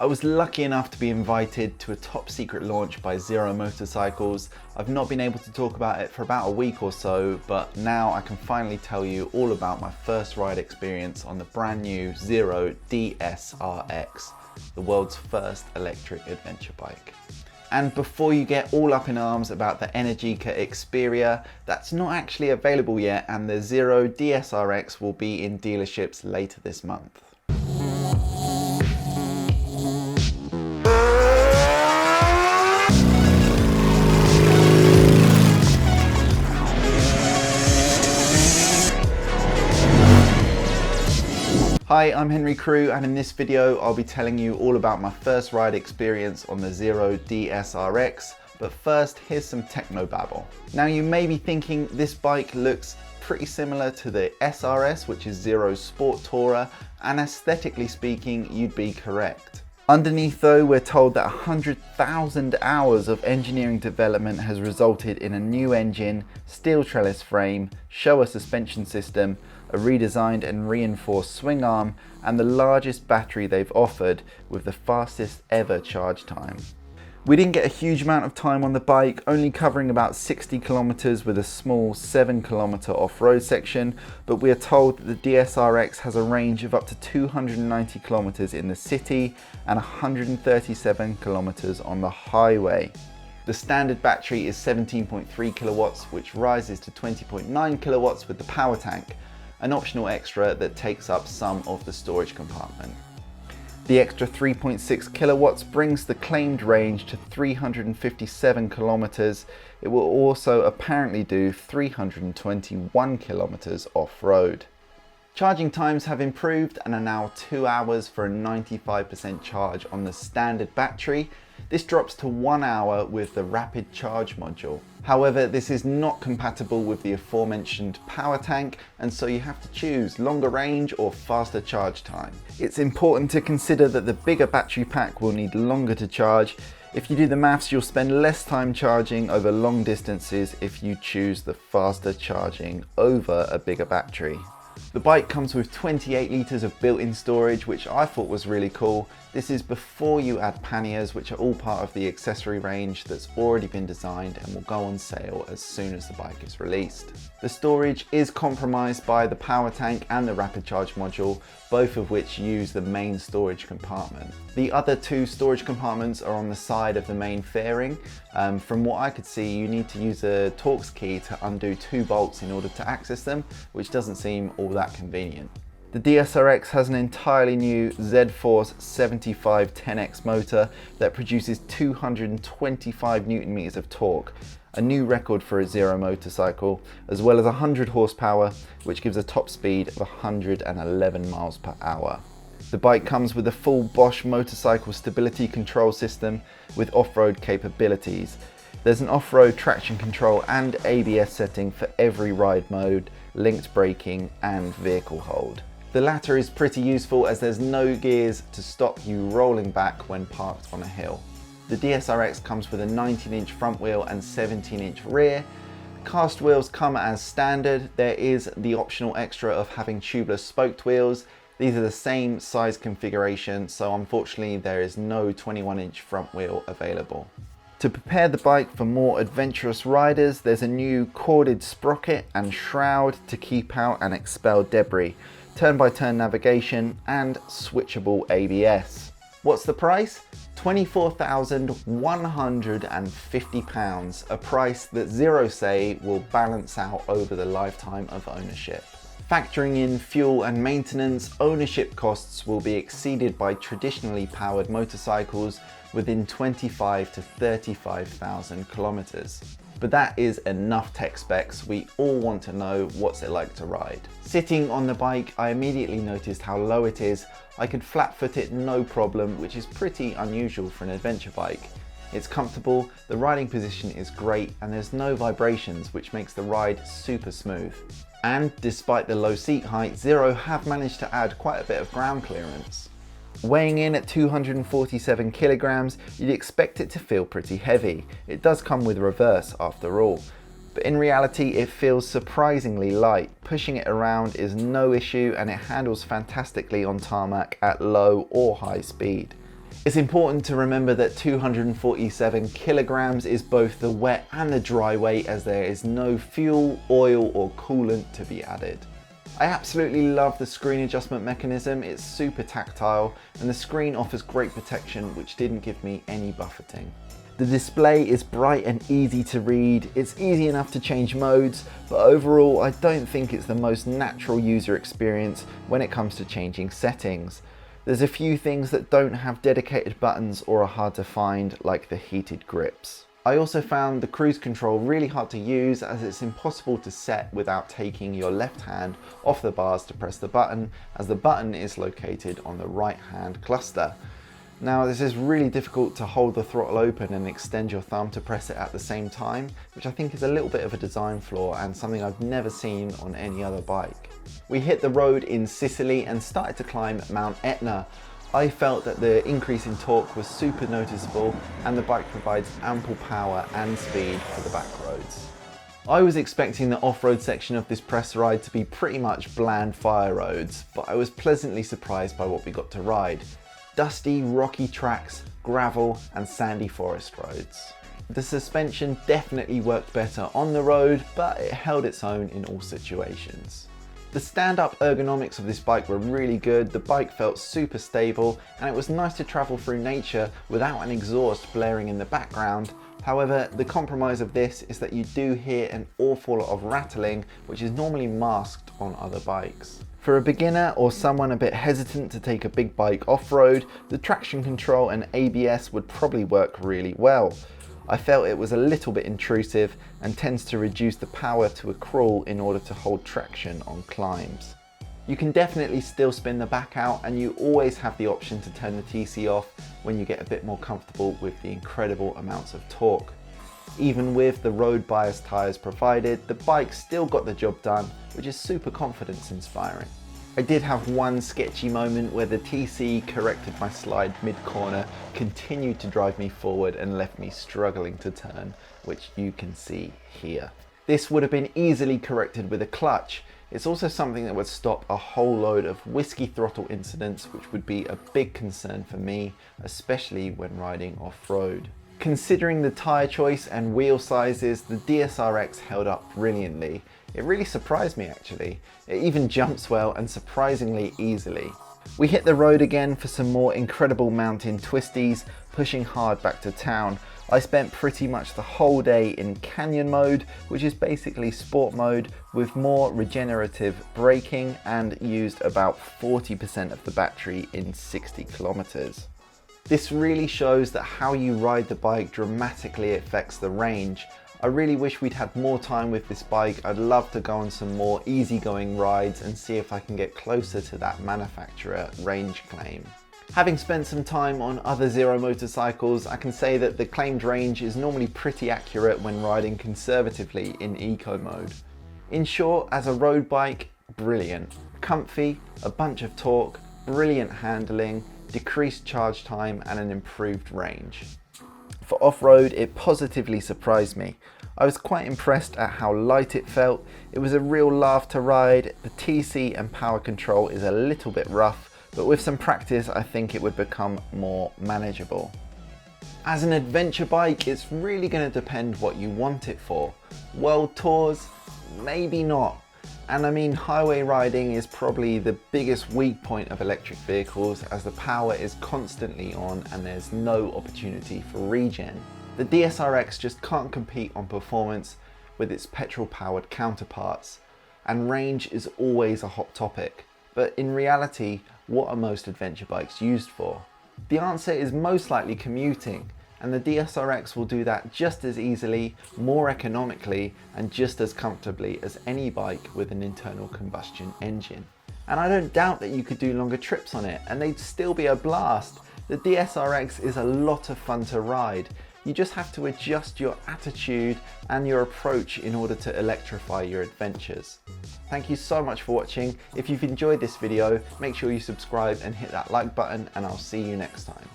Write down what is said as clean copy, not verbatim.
I was lucky enough to be invited to a top secret launch by Zero Motorcycles. I've not been able to talk about it for about a week or so, but now I can finally tell you all about my first ride experience on the brand new Zero DSRX, the world's first electric adventure bike. And before you get all up in arms about the Energica Xperia, that's not actually available yet, and the Zero DSRX will be in dealerships later this month. Hi, I'm Henry Crew, and in this video I'll be telling you all about my first ride experience on the Zero DSRX, but first here's some technobabble. Now you may be thinking this bike looks pretty similar to the SRS, which is Zero's Sport Tourer, and aesthetically speaking you'd be correct. Underneath though, we're told that 100,000 hours of engineering development has resulted in a new engine, steel trellis frame, Showa suspension system, a redesigned and reinforced swing arm, and the largest battery they've offered with the fastest ever charge time. We didn't get a huge amount of time on the bike, only covering about 60 kilometers with a small 7-kilometer off-road section, but we are told that the DSRX has a range of up to 290 kilometers in the city and 137 kilometers on the highway. The standard battery is 17.3 kilowatts, which rises to 20.9 kilowatts with the power tank, an optional extra that takes up some of the storage compartment. The extra 3.6 kilowatts brings the claimed range to 357 kilometers. It will also apparently do 321 kilometers off-road. Charging times have improved and are now 2 hours for a 95% charge on the standard battery. This drops to 1 hour with the rapid charge module. However, this is not compatible with the aforementioned power tank, and so you have to choose longer range or faster charge time. It's important to consider that the bigger battery pack will need longer to charge. If you do the maths, you'll spend less time charging over long distances if you choose the faster charging over a bigger battery. The bike comes with 28 litres of built-in storage, which I thought was really cool. This is before you add panniers, which are all part of the accessory range that's already been designed and will go on sale as soon as the bike is released. The storage is compromised by the power tank and the rapid charge module, both of which use the main storage compartment. The other two storage compartments are on the side of the main fairing. From what I could see, you need to use a Torx key to undo 2 bolts in order to access them, which doesn't seem all that convenient. The DSRX has an entirely new Z-Force 7510X motor that produces 225 Newton meters of torque, a new record for a Zero motorcycle, as well as 100 horsepower, which gives a top speed of 111 miles per hour. The bike comes with a full Bosch motorcycle stability control system with off-road capabilities. There's an off-road traction control and ABS setting for every ride mode, linked braking and vehicle hold. The latter is pretty useful as there's no gears to stop you rolling back when parked on a hill. The DSRX comes with a 19-inch front wheel and 17-inch rear. Cast wheels come as standard. There is the optional extra of having tubeless spoked wheels. These are the same size configuration, so unfortunately there is no 21-inch front wheel available. To prepare the bike for more adventurous riders, there's a new corded sprocket and shroud to keep out and expel debris, turn-by-turn navigation and switchable ABS. What's the price? £24,150, a price that Zero say will balance out over the lifetime of ownership. Factoring in fuel and maintenance, ownership costs will be exceeded by traditionally powered motorcycles within 25 to 35,000 kilometers. But that is enough tech specs. We all want to know what's it like to ride. Sitting on the bike, I immediately noticed how low it is. I could flat foot it no problem, which is pretty unusual for an adventure bike. It's comfortable, the riding position is great, and there's no vibrations, which makes the ride super smooth. And despite the low seat height, Zero have managed to add quite a bit of ground clearance. Weighing in at 247 kilograms, you'd expect it to feel pretty heavy. It does come with reverse after all. But in reality, it feels surprisingly light. Pushing it around is no issue and it handles fantastically on tarmac at low or high speed. It's important to remember that 247 kilograms is both the wet and the dry weight, as there is no fuel, oil or coolant to be added. I absolutely love the screen adjustment mechanism. It's super tactile and the screen offers great protection, which didn't give me any buffeting. The display is bright and easy to read. It's easy enough to change modes, but overall I don't think it's the most natural user experience when it comes to changing settings. There's a few things that don't have dedicated buttons or are hard to find, like the heated grips. I also found the cruise control really hard to use, as it's impossible to set without taking your left hand off the bars to press the button, as the button is located on the right hand cluster. Now this is really difficult to hold the throttle open and extend your thumb to press it at the same time, which I think is a little bit of a design flaw and something I've never seen on any other bike. We hit the road in Sicily and started to climb Mount Etna. I felt that the increase in torque was super noticeable and the bike provides ample power and speed for the back roads. I was expecting the off-road section of this press ride to be pretty much bland fire roads, but I was pleasantly surprised by what we got to ride. Dusty, rocky tracks, gravel and sandy forest roads. The suspension definitely worked better on the road, but it held its own in all situations. The stand-up ergonomics of this bike were really good. The bike felt super stable and it was nice to travel through nature without an exhaust blaring in the background. However, the compromise of this is that you do hear an awful lot of rattling, which is normally masked on other bikes. For a beginner or someone a bit hesitant to take a big bike off-road, the traction control and ABS would probably work really well. I felt it was a little bit intrusive and tends to reduce the power to a crawl in order to hold traction on climbs. You can definitely still spin the back out, and you always have the option to turn the TC off when you get a bit more comfortable with the incredible amounts of torque. Even with the road bias tyres provided, the bike still got the job done, which is super confidence inspiring. I did have one sketchy moment where the TC corrected my slide mid-corner, continued to drive me forward and left me struggling to turn, which you can see here. This would have been easily corrected with a clutch. It's also something that would stop a whole load of whiskey throttle incidents, which would be a big concern for me, especially when riding off-road. Considering the tyre choice and wheel sizes, the DSR-X held up brilliantly. It really surprised me actually. It even jumps well and surprisingly easily. We hit the road again for some more incredible mountain twisties, pushing hard back to town. I spent pretty much the whole day in canyon mode, which is basically sport mode with more regenerative braking, and used about 40% of the battery in 60 kilometers. This really shows that how you ride the bike dramatically affects the range. I really wish we'd had more time with this bike. I'd love to go on some more easygoing rides and see if I can get closer to that manufacturer range claim. Having spent some time on other Zero motorcycles, I can say that the claimed range is normally pretty accurate when riding conservatively in eco mode. In short, as a road bike, brilliant. Comfy, a bunch of torque, brilliant handling, decreased charge time and an improved range. For off-road, it positively surprised me. I was quite impressed at how light it felt. It was a real laugh to ride. The TC and power control is a little bit rough, but with some practice I think it would become more manageable. As an adventure bike, it's really going to depend what you want it for. World tours? Maybe not. And I mean, highway riding is probably the biggest weak point of electric vehicles, as the power is constantly on and there's no opportunity for regen. The DSR-X just can't compete on performance with its petrol-powered counterparts, and range is always a hot topic. But in reality, what are most adventure bikes used for? The answer is most likely commuting, and the DSR-X will do that just as easily, more economically, and just as comfortably as any bike with an internal combustion engine. And I don't doubt that you could do longer trips on it, and they'd still be a blast. The DSR-X is a lot of fun to ride. You just have to adjust your attitude and your approach in order to electrify your adventures. Thank you so much for watching. If you've enjoyed this video, make sure you subscribe and hit that like button, and I'll see you next time.